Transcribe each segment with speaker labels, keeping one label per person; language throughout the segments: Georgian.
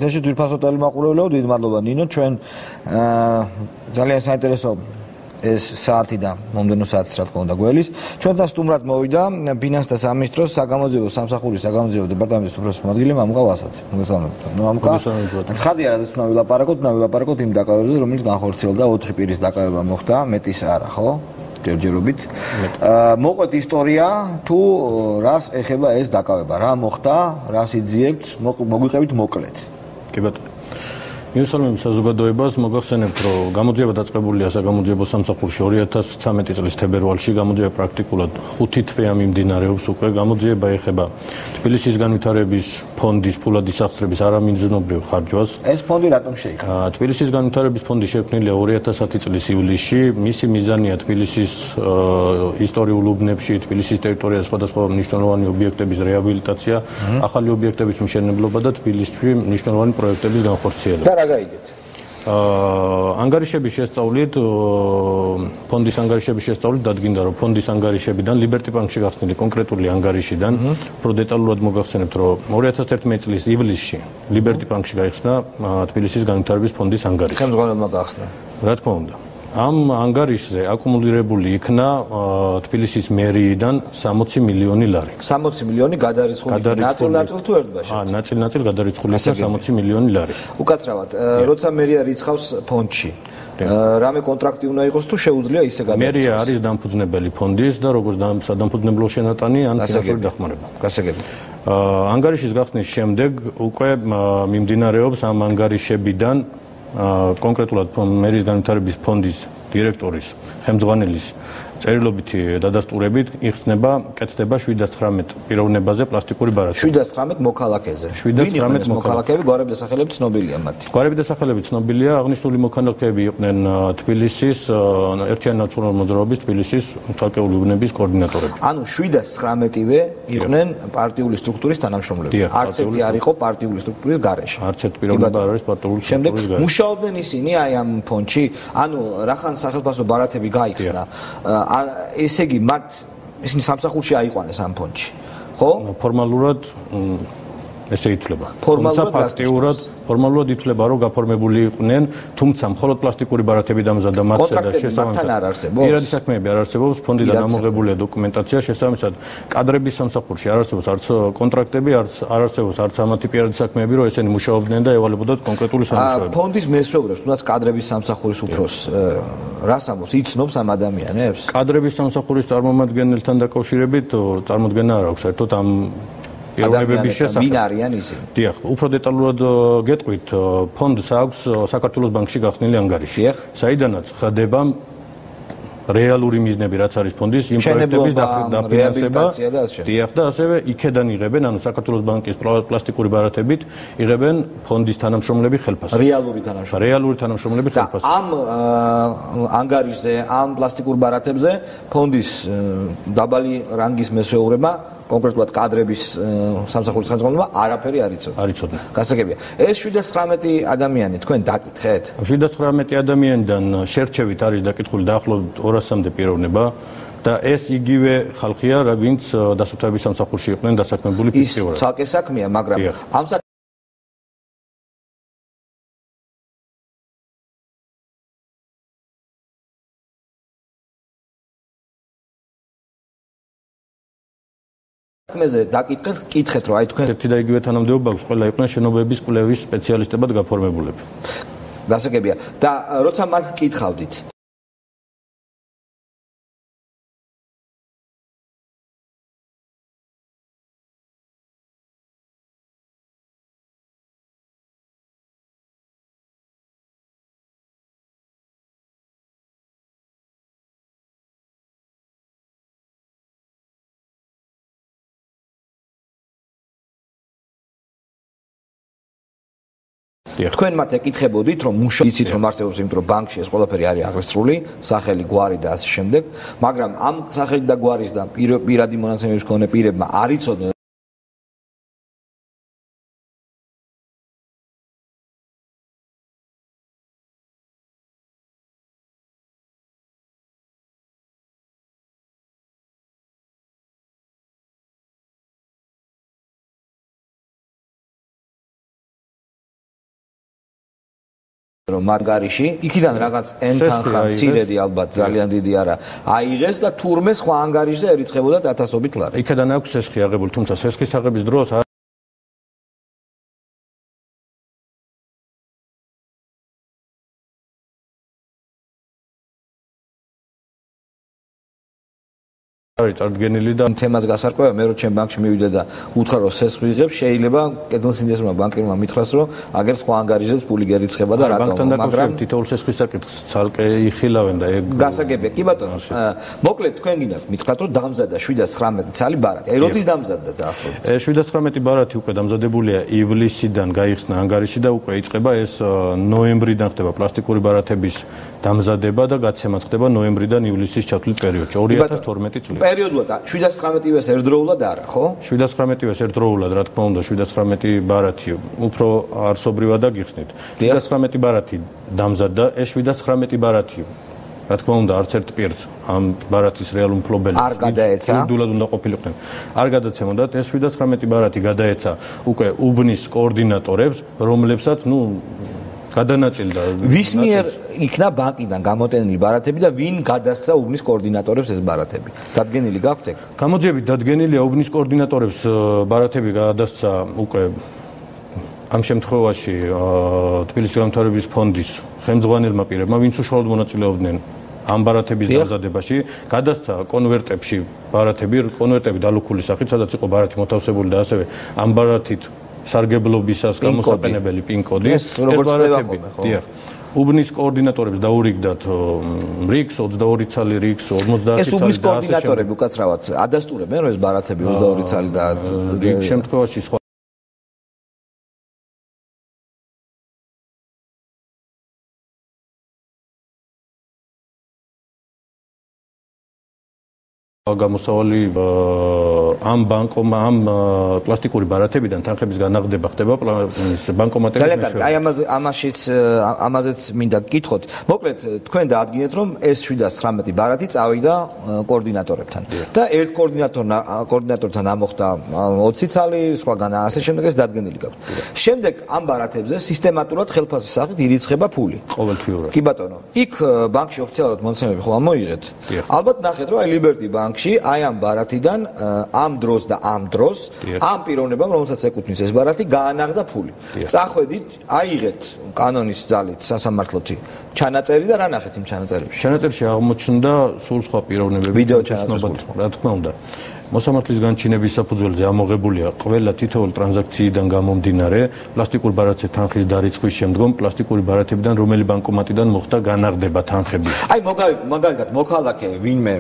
Speaker 1: ეს ძირფასო ტელემაყურებელო, დიდი მადლობა ნინო, ჩვენ ძალიან საინტერესო ეს საათი და მომდენო საათის რა თქმა უნდა გველის. ჩვენთან სტუმრად მოვიდა ფინანსთა სამინისტროს საგამოძიებო სამსახურის საგამოძიებო დეპარტამენტის უფროსის მოადგილე მამუკა ვასაცი. მოგესალმებით. მამუკა. ცხადია, რადგან უნდა ვილაპარაკოთ იმ დაკავებებზე, რომელიც განხორციელდა 4 პირის დაკავება მოხდა, მეტის არა, ხო? ჯერჯერობით. მოყვეთ ისტორია თუ რას ეხება ეს დაკავება, რა მოხდა, რას იძიებთ, მოგვიყევით მოკლედ.
Speaker 2: კი ბატონო. მიუსალმებ საზოგადოებას მოგახსენებთ, რომ გამოძიება დაწყებულია საგამოძიებო სამსახურში 2013 წლის თებერვალში, გამოძიება პრაქტიკულად 5 თვეა მიმდინარეობს უკვე. გამოძიება ეხება თბილისის განვითარების ფონდის ფულადი სახსრების არამიზნობრივ ხარჯვას.
Speaker 1: ეს ფონდი რატომ შეიქმნა?
Speaker 2: თბილისის განვითარების ფონდი შექმნილია 2010 წლის ივლისში. მისი მიზანია თბილისის ისტორიულ უბნებში, თბილისის ტერიტორიაზე სხვადასხვა მნიშვნელოვანი ობიექტების რეაბილიტაცია, ახალი ობიექტების მშენებლობა და თბილისში მნიშვნელოვანი პროექტების განხორციელება.
Speaker 1: გაიგეთ.
Speaker 2: ანგარიშების შესწავლით, ფონდის ანგარიშების შესწავლით დადგინდა, რომ ფონდის ანგარიშებიდან ლიბერტი ბანკში გახსნილი კონკრეტული ანგარიშიდან, უფრო დეტალურად მოგახსენებთ, რომ 2011 წლის ივლისში ლიბერტი ბანკში გაიხსნა თბილისის განვითარების ფონდის ანგარიში.
Speaker 1: ხელმძღვანელმა გახსნა.
Speaker 2: რა თქმა უნდა. ამ ანგარიშზე აკუმულირებული იქნა თბილისის მერიიდან 60 მილიონი ლარი.
Speaker 1: 60 მილიონი გადარიცხული. ნაწილ-ნაწილ თუ ერთბაში?
Speaker 2: ნაწილ-ნაწილ გადარიცხული იქნა 60 მილიონი ლარი.
Speaker 1: უკაცრავად, როცა მერია რიცხავს ფონდში, რამე კონტრაქტი უნდა იყოს თუ შეუძლია ისე გადარიცხოს?
Speaker 2: მერია არის დამფუძნებელი ფონდის და როგორც სადამფუძნებლო შენატანი ან ფინანსური დახმარება.
Speaker 1: გასაგები.
Speaker 2: ანგარიშის გახსნის შემდეგ უკვე მიმდინარეობს ამ ანგარიშებიდან კონკრეტულად მერის განვითარების ფონდის დირექტორის ხელმძღვანელის წერილობითი დადასტურებით იხსნება, კეთდება 7-19 პიროვნებაზე პლასტიკური ბარათები.
Speaker 1: 7-19 მოქალაქეზე.
Speaker 2: 7-19
Speaker 1: მოქალაქეები, გვარები და სახელები ცნობილია მათი.
Speaker 2: გვარები და სახელები ცნობილია, აღნიშნული მოქალაქეები იყვნენ თბილისის ერთიანი ნაციონალური მოძრაობის თბილისის ცალკეული უბნების კოორდინატორები.
Speaker 1: ანუ 7-19-ვე იყვნენ პარტიული სტრუქტურის თანამშრომლები. არც ერთი არ იყო პარტიული სტრუქტურის გარეშე.
Speaker 2: არც ერთი პიროვნება არ არის პარტიული სტრუქტურის გარეშე.
Speaker 1: მუშაობდნენ ისინი აი ამ ფონდში, ანუ რახან სახელმწიფო ბარათები გაიხსნა. ესე იგი მათ ისინი სამსახურში აიყვანეს ამ ფონდში, ხო?
Speaker 2: ფორმალურად ესე ითვლება. ფორმალურად ითვლება, რომ გაფორმებული იყვნენ, თუმცა მხოლოდ პლასტიკური ბარათები დამზადდა მათზე და
Speaker 1: შესაბამისად
Speaker 2: პირადი საქმეები არ არსებობს, ფონდიდან ამოღებულია დოკუმენტაცია, შესაბამისად კადრების სამსახურში არ არსებობს არც კონტრაქტები, არ არსებობს არც ამათი პირადი საქმეები, რომ ესენი მუშაობდნენ და ევალებოდათ კონკრეტული სამუშაოები.
Speaker 1: ფონდის მესვეურებს, თუნდაც კადრების სამსახურის უფროს, რას ამბობს, იცნობს ამ ადამიანებს?
Speaker 2: კადრების სამსახურის წარმომადგენელთან დაკავშირებით წარმოდგენა არ აქვს, საერთოდ ამ პიროვნებების შესახებ.
Speaker 1: ვინ არიან ისინი?
Speaker 2: დიახ, უფრო დეტალურად გეტყვით, ფონდს აქვს საქართველოს ბანკში გახსნილი ანგარიში, საიდანაც ხდება რეალური მიზნები, რაც არის ფონდის იმ პროექტების დაფინანსება. დიახ, და ასევე იქედან იღებენ, ანუ საქართველოს ბანკის პლასტიკური ბარათებით იღებენ ფონდის თანამშრომლები ხელფასს. რეალური თანამშრომლები ხელფასს.
Speaker 1: ამ ანგარიშზე, ამ პლასტიკურ ბარათებზე ფონდის დაბალი რანგის მესვეურებმა კონკრეტულად კადრების სამსახურის ხელმძღვანელმა არაფერი არ იცოდა. გასაგებია. ეს 7-19 ადამიანი თქვენ დაკითხეთ?
Speaker 2: 7-19 ადამიანიდან შერჩევით არის დაკითხული დაახლოებით 200-მდე პიროვნება და ეს იგივე ხალხია, ვინც დასუფთავების სამსახურში იყვნენ დასაქმებული ფაქტიურად.
Speaker 1: ის ცალკე საქმეა, მაგრამ ამ საქმეზე კითხეთ, რომ აი თქვენ
Speaker 2: ერთი და იგივე თანამდებობა აქვს, ყველა იყვნენ შენობების კვლევის სპეციალისტებად გაფორმებულები.
Speaker 1: გასაგებია. და როცა მათ კითხავდით თქვენ მათ ეკითხებოდით, რომ იცით, რომ არსებობს, იმიტომ რომ ბანკში ეს ყველაფერი არის აღესწრული, სახელი, გვარი და ასე შემდეგ, მაგრამ ამ სახელი და გვარის და პირადი მონაცემების მქონე პირებმა არ იცოდნენ რომ მაგარიში იქიდან რაღაც ენთანხა მცირედი ალბათ ძალიან დიდი არა აიღეს და თურმე სხვა ანგარიშზე ერიცხებოდა ათასობით ლარი.
Speaker 2: იქიდან აქვს სესხი აღებული, თუმცა სესხის აღების დროს არის წარდგენილი და
Speaker 1: თემას გასარკვევა მე რო ჩემ ბანკში მივიდე და უთხრა რომ სესხი ვიღებ შეიძლება კედელსინდესმა ბანკირმა მითხრას რომ აგერ სხვა ანგარიშზეც პული გერიცხება და რატომ
Speaker 2: მაგრამ თითოეულ სესხის საკითხს ცალკე იხილავენ და ეგ
Speaker 1: გასაგებია კი ბატონო მოკლედ თქვენ გინდათ მითხრათ რომ დამზადდა 719 ცალი ბარათი აი როდის დამზადდა დაახლოებით
Speaker 2: 719 ბარათი უკვე დამზადებულია ივლისიდან გაიხსნა ანგარიში და უკვე იწყება ეს ნოემბრიდან ხდება პლასტიკური ბარათების დამზადება და გაცემაც ხდება ნოემბრიდან ივლისის ჩათვლით პერიოდში 2012 წლით
Speaker 1: პერიოდულად 719-ს ერთდროულად არა, ხო?
Speaker 2: 719-ს ერთდროულად, რა თქმა უნდა, 719 ბარათი უფრო არსობრივად გიხსნით. 719 ბარათი დამზადდა, ეს 719 ბარათი რა თქმა უნდა, არც ერთ პირს ამ ბარათის რეალურ მფლობელს
Speaker 1: არ გადაეცა.
Speaker 2: უდულად უნდა ყოფილიყვნენ. არ გადაცემოდათ, ეს 719 ბარათი გადაეცა უკვე უბნის კოორდინატორებს, რომლებსაც, გადანაწილდა.
Speaker 1: ვის მიერ იქნა ბანკიდან გამოტენილი ბარათები და ვინ გადასცა უბნის კოორდინატორებს ეს ბარათები? დადგენილი გაქვთ ეგ?
Speaker 2: გამოძიებით დადგენილია უბნის კოორდინატორებს ბარათები გადასცა უკვე ამ შემთხვევაში თბილისის განვითარების ფონდის ხელმძღვანელმა პირებმა, ვინც უშუალოდ მონაწილეობდნენ ამ ბარათების დამზადებაში, გადასცა კონვერტებში კონვერტები დალუქული სახით, სადაც იყო ბარათი მოთავსებული და ასევე ამ ბარათით სარგებლობისას გამოსაყენებელი პინ-კოდი
Speaker 1: ეს როგორც ხდება
Speaker 2: დიახ უბნის კოორდინატორებს დაურიგდათ რიქს 22 ცალი რიქს 50 ცალი
Speaker 1: ეს უბნის კოორდინატორები უკაცრავად ადასტურებენ რომ ეს ბარათები 22 ცალი და
Speaker 2: რიგ შემთხვევაში სხვა გამოსავალი ამ პლასტიკური ბარათებიდან თანხების განაღდება ხდება ბანკომატების
Speaker 1: ძალიან კარგი აი ამაზეც მინდა გკითხოთ მოკლედ თქვენ დაადგინეთ რომ ეს 719 ბარათი წავიდა კოორდინატორებთან და ერთ კოორდინატორთან ამოხდა 20 ცალი სხვაგან ასე შემდეგ ეს დადგენილი გაქვთ შემდეგ ამ ბარათებზე სისტემატურად ხელფასის სახით ირიცხება ფული
Speaker 2: ყოველთვიურად
Speaker 1: კი ბატონო იქ ბანკში ოფიციალურად მონაცემები ხო ამოიღეთ ალბათ ნახეთ რომ აი ლიბერტი ბანკში აი ამ ბარათიდან ამ დროს და ამ დროს ამ პიროვნებამ რომელსაც ეკუთვნის ეს ბარათი გაანაღდა ფული. წახვედით, აიღეთ კანონის ძალით სასამართლოთი ჩანაწერი და რა ნახეთ იმ ჩანაწერებში?
Speaker 2: ჩანაწერში აღმოჩნდა სულ სხვა პიროვნებები.
Speaker 1: ვიდეო ჩანაწერი,
Speaker 2: რა თქმა უნდა. მოსამართლის განჩინების საფუძველზე ამოღებულია ყველა თითოეული ტრანზაქციიდან გამომდინარე პლასტიკურ ბარათზე თანხის დარიცხვის შემდგომ პლასტიკური ბარათებიდან რომელი ბანკომატიდან მოხდა განაღდება თანხების.
Speaker 1: აი მაგალითად მოქალაქე ვინმე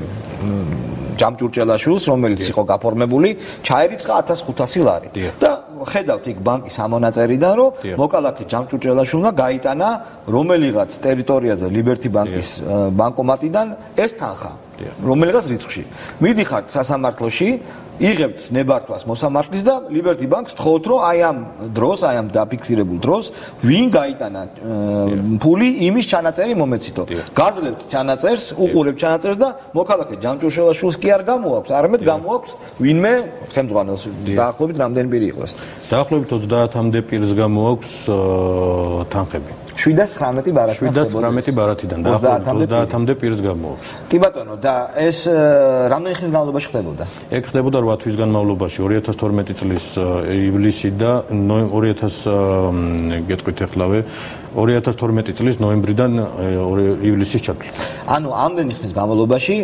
Speaker 1: ჯამჭურჭელაშვილს რომელიც იყო გაფორმებული ჩაერიცხა 1500 ლარი და ხედავთ იქ ბანკის ამონაწერიდან რომ მოკალათე ჯამჭურჭელაშვილმა გაიტანა რომელიღაც ტერიტორიაზე ლიბერტი ბანკის ბანკომატიდან ეს თანხა რომელიღაც რიცხვში მიდიხართ სასამართლოში იღებთ ნებართვას მოსამართლის და ლიბერტი ბანკს თხოვთ რომ აი ამ დროს აი ამ დაფიქსირებულ დროს ვინ გაიტანა ფული იმის ჩანაწერი მომეცითო გაძლევთ ჩანაწერს უყურებთ ჩანაწერს და მოქალაქე ჯამჭურშელაშვილს კი არ გამოაქვს არამედ გამოაქვს ვინმე ხელმძღვანელს დაახლოებით რამდენი პირი იყო ეს
Speaker 2: დაახლოებით 30-მდე პირს გამოაქვს თანხები
Speaker 1: 719 ბარათი
Speaker 2: 719 ბარათიდან დაახლოებით 30-მდე პირს გამოაქვს
Speaker 1: კი ბატონო და ეს რამდენი ხნის განმავლობაში ხდებოდა
Speaker 2: ეგ ხდებოდა 8 თვის განმავლობაში 2012 წლის ივლისი და 2012 წლის ნოემბრიდან ივლისის ჩათვლით.
Speaker 1: ანუ ამდენი ხნის განმავლობაში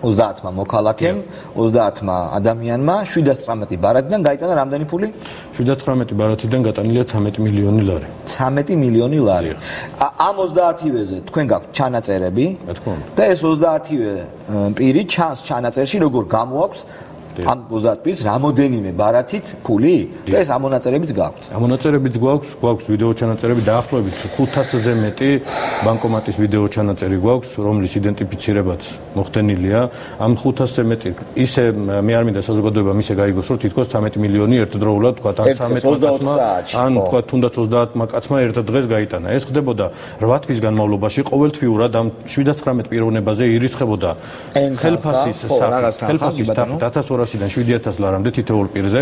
Speaker 1: 30-მა მოქალაქემ 30-მა ადამიანმა 719 ბარათიდან გაიტანა რამდენი ფული?
Speaker 2: 719 ბარათიდან გატანილია 13 მილიონი ლარი. 13
Speaker 1: მილიონი ლარი. ამ 30-ვეზე თქვენ გაქვთ ჩანაწერები და ეს 30-ვე პირი ჩანს ჩანაწერში როგორ გამოაქვს ამ 30 პირს რამოდენიმე ბარათით ფული და ეს ამონაწერებიც გაქვთ.
Speaker 2: ამონაწერებიც გვაქვს ვიდეო ჩანაწერები დაახლოებით 500-ზე მეტი ბანკომატის ვიდეო ჩანაწერი გვაქვს, რომლის იდენტიფიცირებაც მოხდენილია. ამ 500-ზე მეტი ისე მე არ მინდა საზოგადოებამ ისე გაიგოს, რომ თითქოს 13 მილიონი ერთდროულად თქვა ან 13 ან თქვა თუნდაც 30 კაცმა ერთ დღეს გაიტანა. ეს ხდებოდა 8 თვის განმავლობაში ყოველთვიურად ამ 719 პიროვნებაზე ირიცხებოდა ხელფასის სახით 1200 1200-დან 7000 ლარამდე თითოეულ პირზე.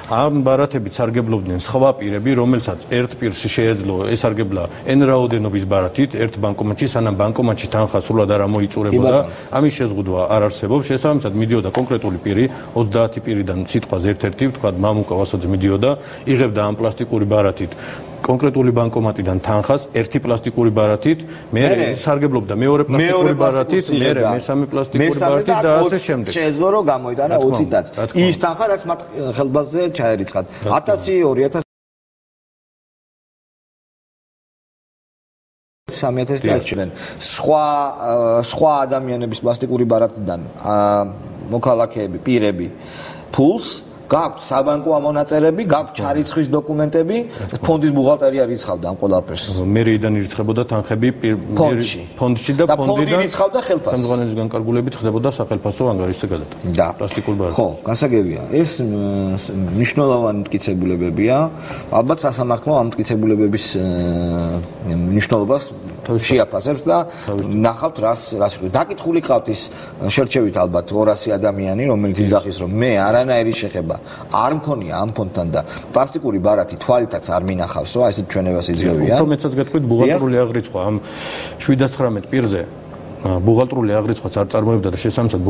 Speaker 2: ამ ბარათებით სარგებლობდნენ სხვა პირები, რომელსაც ერთ პირს შეეძლო ესარგებლა n რაოდენობის ბარათით ერთ ბანკომატში, სანამ ბანკომატში თანხა სრულად არ მოიწურებოდა. ამის შეზღუდვა არ არსებობს. შესაბამისად მიდიოდა კონკრეტული პირი 30 პირიდან სიტყვაზე ერთ-ერთი, თქვა მამუკა ვასოძე მიდიოდა, იღებდა ამ პლასტიკური ბარათით კონკრეტული ბანკომატიდან თანხას ერთი პლასტიკური ბარათით, მე სარგებლობდა მეორე პლასტიკური ბარათით, მე მესამე პლასტიკური ბარათით და ასე შემდეგ.
Speaker 1: შეეძლო რომ გამოიტანა 20 დაც. ის თანხა რაც მათ ხელბაზე ჩაერიცხათ. 1000, 2000 3000 დაჭრენ. სხვა ადამიანების პლასტიკური ბარათიდან მოქალაქეები, პირები ფულს გაქვთ საბანკო ამონაწერები, გაქვთ ჩარიცხვის დოკუმენტები, ფონდის ბუღალტერია რიცხავდა ამ ყველაფერს.
Speaker 2: მერეიდან ირიცხებოდა თანხები ფონდში და
Speaker 1: ფონდი რიცხავდა ხელფასს.
Speaker 2: ხელმძღვანელის განკარგულებით ხდებოდა სახელმწიფო ანგარიშზე გადატანა.
Speaker 1: და
Speaker 2: პლასტიკურ ბარათს.
Speaker 1: ხო, გასაგებია. ეს მნიშვნელოვანი მტკიცებულებებია. ალბათ სასამართლო ამ მტკიცებულებების მნიშვნელობას შეაფასებს და ნახავთ რას დაკითხული ყავთ ის შერჩევით ალბათ 200 ადამიანი, რომელიც იძახის რომ მე არანაირი შეხება არ მქონია ამ ფონდთან და პლასტიკური ბარათი თვალითაც არ მინახავს, რომ ესეთ ჩვენებას იძლევიან.
Speaker 2: უფრო მეცაც გეტყვით ბუღალტრული აღრიცხვა ამ 719 პირზე ბუღალტრული აღრიცხვაც არ წარმოებდა და შესაბამისად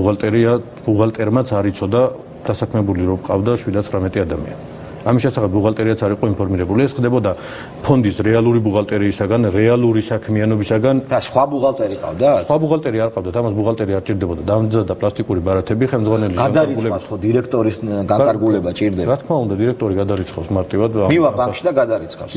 Speaker 2: ბუღალტერმაც არ იცოდა დასაქმებული რომ ყავდა 719 ადამიანი. ამის შესახებ ბუღალტერიაც არ იყო ინფორმირებული. ეს ხდებოდა ფონდის რეალური ბუღალტერიისაგან, რეალური საქმიანობისაგან
Speaker 1: და სხვა ბუღალტერი ყავდა?
Speaker 2: სხვა ბუღალტერი არ ყავდა, ამას ბუღალტერი არ ჭირდებოდა. დამზადდა პლასტიკური ბარათები ხელმძღვანელის
Speaker 1: გადარიცხავს ხო დირექტორის განკარგულება ჭირდება?
Speaker 2: რა თქმა უნდა, დირექტორი გადარიცხავს მარტივად.
Speaker 1: მივა ბანკში და გადარიცხავს.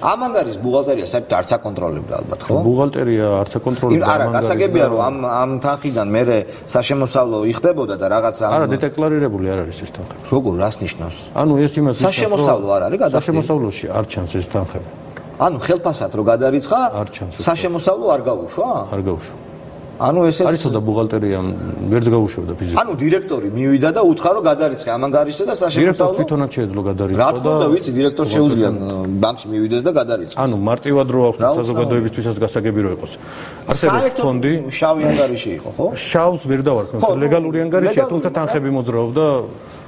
Speaker 1: ამ ანგარის ბუღალტერია საერთოდ არ საკონტროლებდა ალბათ, ხო?
Speaker 2: ბუღალტერია არ საკონტროლებდა.
Speaker 1: არა, გასაგებია რომ ამ თანხიდან მე საშემოსავლო იხდებოდა და რაღაც
Speaker 2: არა, დეკლარირებული არ არის ეს თანხები.
Speaker 1: როგორ რას ნიშნავს?
Speaker 2: ანუ ეს იმას
Speaker 1: საშემოსავლო არ არის გადახდილი?
Speaker 2: საშემოსავლოში არ ჩანს ეს თანხები.
Speaker 1: ანუ ხელფასად რო გადარიცხა,
Speaker 2: არ ჩანს.
Speaker 1: საშემოსავლო არ გაუშვა?
Speaker 2: არ გაუშვა.
Speaker 1: ანუ ესეც
Speaker 2: არ იცოდა ბუღალტერია ვერც გაუშვებდა ფიზიკურად.
Speaker 1: ანუ დირექტორი მივიდა და უთხრა რომ გადარიცხე ამ ანგარიშზე და საშემოსავლო.
Speaker 2: დირექტორს თვითონაც შეეძლო გადარიცხვა.
Speaker 1: რა თქმა უნდა, ვიცი, დირექტორს შეუძლია ბანკში მივიდეს და გადარიცხოს.
Speaker 2: ანუ მარტივად რო აქვს საზოგადოებისთვისაც გასაგები რო იყოს. არსებობს ფონდი,
Speaker 1: შავი ანგარიში იყო, ხო?
Speaker 2: შავს ვერ დავარქვენ, ლეგალური ანგარიშია, თუმცა თანხები მოძრაობდა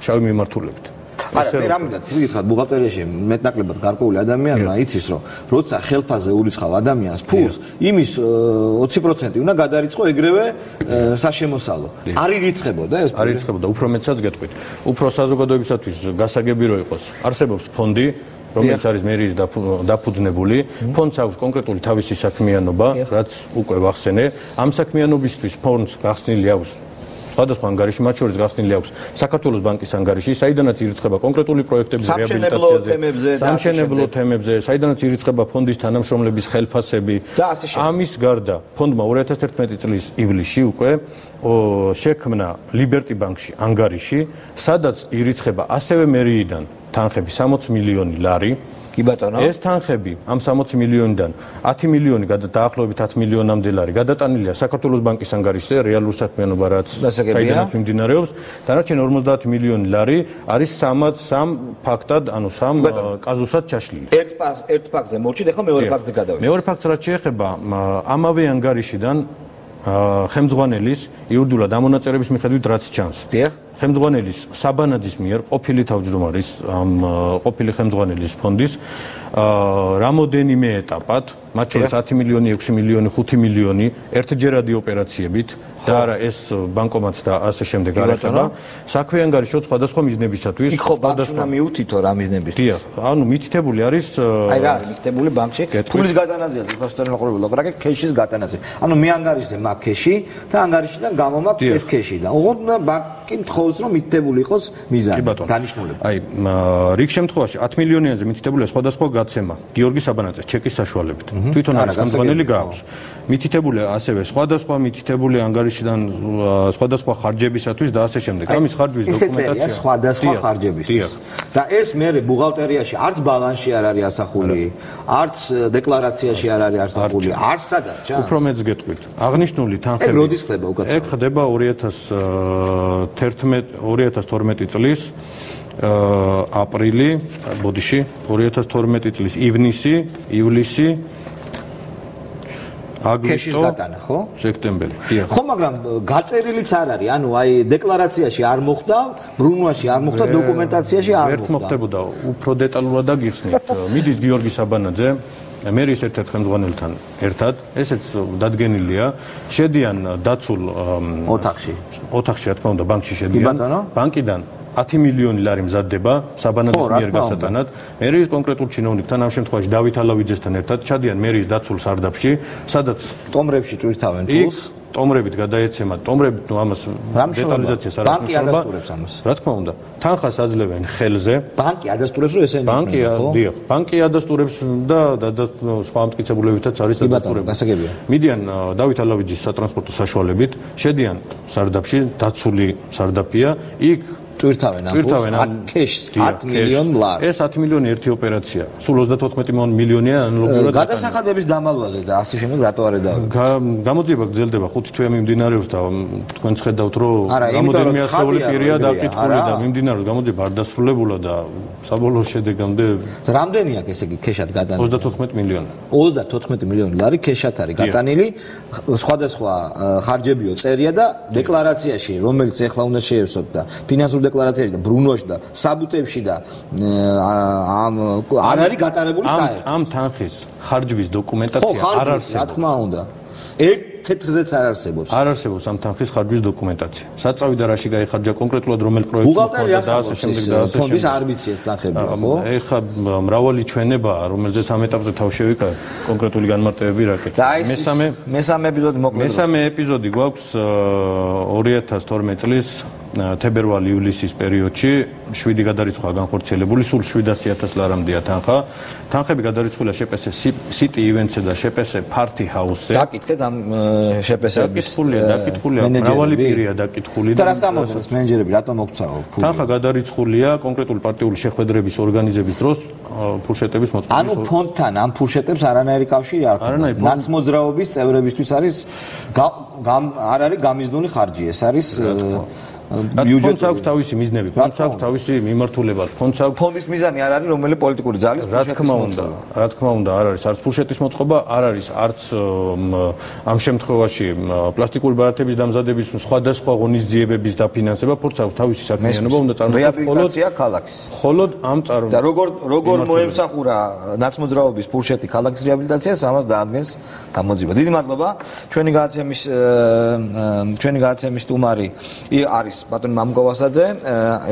Speaker 2: შავი მიმართულებით.
Speaker 1: არა, მე რამიდან ციგითხრათ ბუღალტერიაში მეტნაკლებად გარკვეული ადამიანმა იცის რომ როცა ხელფასზე ურიცხავ ადამიანს ფულს, იმის 20% უნდა გადარიცხო ეგრევე საშემოსავლო. არ ირიცხებოდა ეს?
Speaker 2: არ ირიცხებოდა, უფრო მეტსაც გეტყვით. უფრო საზოგადოებისათვის გასაგები რო იყოს. არსებობს ფონდი, რომელიც არის მერიის დაფუძნებული, ფონდს აქვს კონკრეტული თავისი საქმიანობა, რაც უკვე ვახსენე. ამ საქმიანობისთვის ფონდს გახსნილი აქვს სხვადასხვა ანგარიში, მათ შორის გახსნილი აქვს საქართველოს ბანკის ანგარიში, საიდანაც ირიცხება კონკრეტული პროექტების რეაბილიტაციაზე, სამშენებლო თემებზე, საიდანაც ირიცხება ფონდის თანამშრომლების ხელფასები. ამის გარდა, ფონდმა 2011 წლის ივლისში უკვე შექმნა ლიბერტი ბანკში ანგარიში, სადაც ირიცხება ასევე მერიიდან თანხები 60 მილიონი ლარი.
Speaker 1: კი ბატონო.
Speaker 2: ეს თანხები ამ 60 მილიონიდან 10 მილიონი დაახლოებით 10 მილიონამდე ლარი გადატანილია საქართველოს ბანკის ანგარიშზე, რეალურ საქმიანობა რაც საიდანაც მიმდინარეობს. დანარჩენი 50 მილიონი ლარი არის სამ ფაქტად, ანუ სამ კაზუსად ჩაშლილი.
Speaker 1: ერთ ფაქტზე მოვჭიდ, ახლა მეორე ფაქტზე გადავიდეთ.
Speaker 2: მეორე ფაქტს რაც შეეხება ამავე ანგარიშიდან ხელმძღვანელის იურიდიულად ამონაწერების მიხედვით რაც ჩანს. ხელმძღვანელის საბანაძის მიერ ყოფილი თავმჯდომარის ყოფილი ხელმძღვანელის ფონდის რამოდენიმე ეტაპად, მათ შორის 10 მილიონი, 6 მილიონი, 5 მილიონი ერთჯერადი ოპერაციებით და არა ეს ბანკომატს და ასე შემდეგ არ ეხება. საქმე ანგარიშო სხვადასხვა მიზნებისათვის.
Speaker 1: იქ ხო ბანკში უნდა მიუთითო რა მიზნებისთვის.
Speaker 2: დიახ, ანუ მითითებული არის
Speaker 1: აი რა არის მითითებული ბანკში ფულის გადანაზია, დეპოზიტარული მაყურებელი ოპერაკე ქეშის გადანაზია. ანუ მე ანგარიშზე მაგ ქეში და ანგარიშიდან გამომაქვს ეს ქეში და ოღონდ ბანკი მთხოვს რომ მითითებული იყოს მიზანი, დანიშნულება.
Speaker 2: აი, რიგ შემთხვევაში 10 მილიონიანზე მითითებულია სხვადასხვა გაცემა გიორგი საბანაძეს ჩეკის საშუალებით. თვითონ არის ხელმძღვანელი გააქვს. მითითებულია ასევე სხვადასხვა მითითებული ანგარიშიდან სხვადასხვა ხარჯებისათვის და ასე შემდეგ. ამის ხარჯვის დოკუმენტაცია
Speaker 1: სხვადასხვა ხარჯებისთვის. და ეს მე ბუღალტერიაში არც ბალანსში არ არის ასახული, არც დეკლარაციაში არ არის ასახული, არც სადაც ჩანს.
Speaker 2: უფრო მეც გეტყვით. აღნიშნული თანხები
Speaker 1: როდის ხდება უკაცრავად?
Speaker 2: ეგ ხდება 2012 წლის აპრილი, ბოდიში, 2012 წლის ივნისი, ივლისი
Speaker 1: კეშის გატანა, ხო?
Speaker 2: სექტემბერი.
Speaker 1: ხო, მაგრამ გაწერილიც არ არის, ანუ აი დეკლარაციაში არ მოხდა, ბრუნვაში არ მოხდა, დოკუმენტაციაში არ მოხდა.
Speaker 2: ერთ მოხდებოდა უფრო დეტალურად დაგიხსნით. მიდის გიორგი საბანაძე მერის ერთ-ერთ ხელმძღვანელთან ერთად, ესეც დადგენილია, შედიან დაცულ ოთახში, რა თქმა უნდა, ბანკში შედიან. ბანკიდან 10 მილიონი ლარი მზადდება საბანაძის მიერ გასატანად. მერიის კონკრეტულ ჩინოვნიკთან, ამ შემთხვევაში დავით ალავიძესთან ერთად ჩადიან მერიის დაცულ სარდაფში, სადაც
Speaker 1: ტომრებში ტვირთავენ ფულს.
Speaker 2: ტომრებით გადაეცემა, ტომრებით ამას დეტალიზაციას არ
Speaker 1: ბანკი ადასტურებს ამას.
Speaker 2: რა თქმა უნდა, თანხას აძლევენ ხელზე.
Speaker 1: ბანკი ადასტურებს, რომ ესენი
Speaker 2: ბანკი ადასტურებს და სხვა ამტკიცებულებითაც არის
Speaker 1: ადასტურებული.
Speaker 2: მიდიან დავით ალავიძის სატრანსპორტო საშუალებით, შედიან სარდაფში, დაცული სარდაფია, იქ
Speaker 1: ტვირთავენ ამ კეშს 10 მილიონ ლარს.
Speaker 2: ეს 10 მილიონი ერთი ოპერაცია. სულ 34 მილიონია ანალოგიურად.
Speaker 1: გადასახადების დამალვაზე და ასე შემდეგ რატო არ εδავება?
Speaker 2: გამოძიება გრძელდება 5 თვე მიმდინარეობს და თქვენ ხედავთ რომ რამოდენიმე ასეული პირია დაკითხული და მიმდინარეობს გამოძიება არ დასრულებულა და საბოლოო შედეგამდე
Speaker 1: რამდენია ესე იგი კეშად გატანილი?
Speaker 2: 34 მილიონი.
Speaker 1: 34 მილიონი ლარი კეშად არის გატანილი. სხვადასხვა ხარჯებიო წერია და დეკლარაციაში, რომელიც ეხლა უნდა შეევსოთ და ფინანსურ დეკლარაციაში და ბრუნვაში და საბუთებში და არ არის გატარებული საერთოდ.
Speaker 2: ამ თანხის ხარჯვის დოკუმენტაცია არ არსებობს.
Speaker 1: რა თქმა უნდა. ერთ თეთრზეც არ არსებობს.
Speaker 2: არ არსებობს ამ თანხის ხარჯვის დოკუმენტაცია. საწავი და რაში გაიხარჯა კონკრეტულად რომელ პროექტს მოხდა და ასე შემდეგ და ასე შემდეგ.
Speaker 1: ფონდის არ ვიცი ეს თანხები, ხო?
Speaker 2: ეხლა მრავალი ჩვენებაა, რომელზეც ამ ეტაპზე თავ შევიკა კონკრეტული განმარტებები რა კეთდა.
Speaker 1: მესამე ეპიზოდი მოკლედ.
Speaker 2: მესამე ეპიზოდი გვაქვს 2012 წლის თებერვალ-ივლისის პერიოდში 7 გადარიცხვა განხორციელებული, სულ 700.000 ლარამდეა თანხა. თანხები გადარიცხულია შეპესე City Events-ზე და შეპესე Party House-ზე.
Speaker 1: დაკითხეთ ამ შეპესების.
Speaker 2: დაკითხულია, მრავალი პირია დაკითხული
Speaker 1: და რა სამოძებს მენეჯერები რატომ მოგცაო ფული?
Speaker 2: თანხა გადარიცხულია კონკრეტული პარტიული შეხვედრების ორგანიზების დროს ფურშეტების მოწყობის.
Speaker 1: ანუ ფონდთან ამ ფურშეტებს არანაირი კავშირი არ აქვს. ნაცმოძრაობის წევრებისთვის არის არ არის გამიზნული ხარჯი, ეს არის
Speaker 2: ფონდს აქვს თავისი მიზნები, ფონდს აქვს თავისი მიმართულება,
Speaker 1: ფონდის მიზანი არ არის რომელი პოლიტიკური ძალის
Speaker 2: ფურშეტის მოწყობა. რა თქმა უნდა, არ არის არც ფურშეტის მოწყობა, არ არის არც ამ შემთხვევაში პლასტიკური ბარათების დამზადების სხვადასხვა ღონისძიებების დაფინანსება, ფონდს აქვს თავისი საქმიანობა, უნდა
Speaker 1: წარმოქმნას ქალაქის.
Speaker 2: მხოლოდ ამ
Speaker 1: და როგორ მოემსახურა ნაცმოძრაობის ფურშეტი ქალაქის რეაბილიტაციას, ამას დაადგენს გამოძიება. დიდი მადლობა. ჩვენი გადაცემის სტუმარი არის ბატონი მამუკოვასაძე,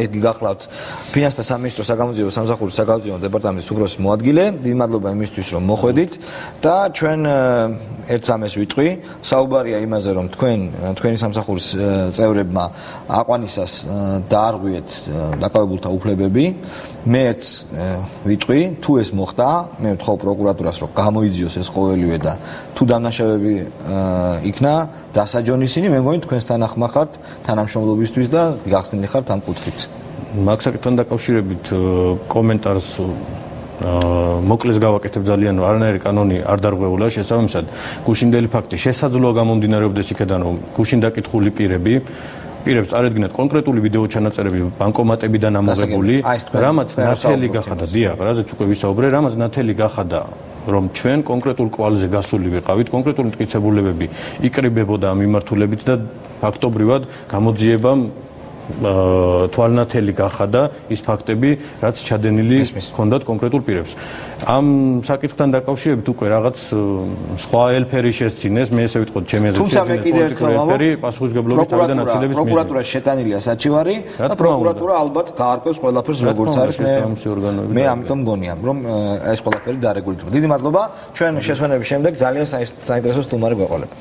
Speaker 1: იგი გახლავთ ფინანსთა სამინისტროს საგამოძიებო სამსახურის საგამოძიებო დეპარტამენტის უფროსის მოადგილე. დიდი მადლობა იმისთვის, რომ მოხვედით და ჩვენ ერთ რამეს ვიტყვი, საუბარია იმაზე, რომ თქვენი სამსახურის წევრებმა აყვანისას დაარღვიეთ დაკავებულთა უფლებები. მეც ვიტყვი, თუ ეს მოხდა, მე ვთხოვ პროკურატურას, რომ გამოიძიოს ეს ყოველივე და თუ დამნაშავეები იქნა დასაჯონისინი, მე მგონი თქვენსთან ახმახართ თანამშრომლობისთვის და გახსნილი ხართ ამ კუთხით.
Speaker 2: მაგ საკითხთან დაკავშირებით კომენტარს მოკლეს გავაკეთებ ძალიან, რომ არანაირი კანონი არ დარღვეულა შესაბამისად. გუშინდელი ფაქტი შესაძლოა გამომდინარეობდეს იქედან, რომ გუშინ დაკითხული პირებს წარედგინათ კონკრეტული ვიდეო ჩანაწერები ბანკომატებიდან ამოღებული, რამაც ნათელი გახადა, დიახ, რაზეც უკვე ვისაუბრე, რამაც ნათელი გახადა, რომ ჩვენ კონკრეტულ კვალზე გასული ვიყავით, კონკრეტული მტკიცებულებები იკრიბებოდა ამ მიმართულებით და ფაქტობრივად გამოძიებამ თვალნათელი გახადა ის ფაქტები, რაც ჩადენილი ჰქონდათ კონკრეტულ პირებს. ამ საკითხთან დაკავშირებით უკვე რაღაც სხვა ელფერი შესწინეს, მე ესე ვიტყოდ ჩემი აზრით, ელფერი პასუხისმგებლობის თავიდან აცილების მიზნით.
Speaker 1: პროკურატურა შეტანილია საჩივარი და პროკურატურა ალბათ გაარკვევს ყველაფერს როგორც არის. მე ამიტომ მგონია, რომ ეს ყველაფერი დარეგულირდება. დიდი მადლობა. ჩვენ შესვენების შემდეგ ძალიან საინტერესო სტუმარი გვეყოლება.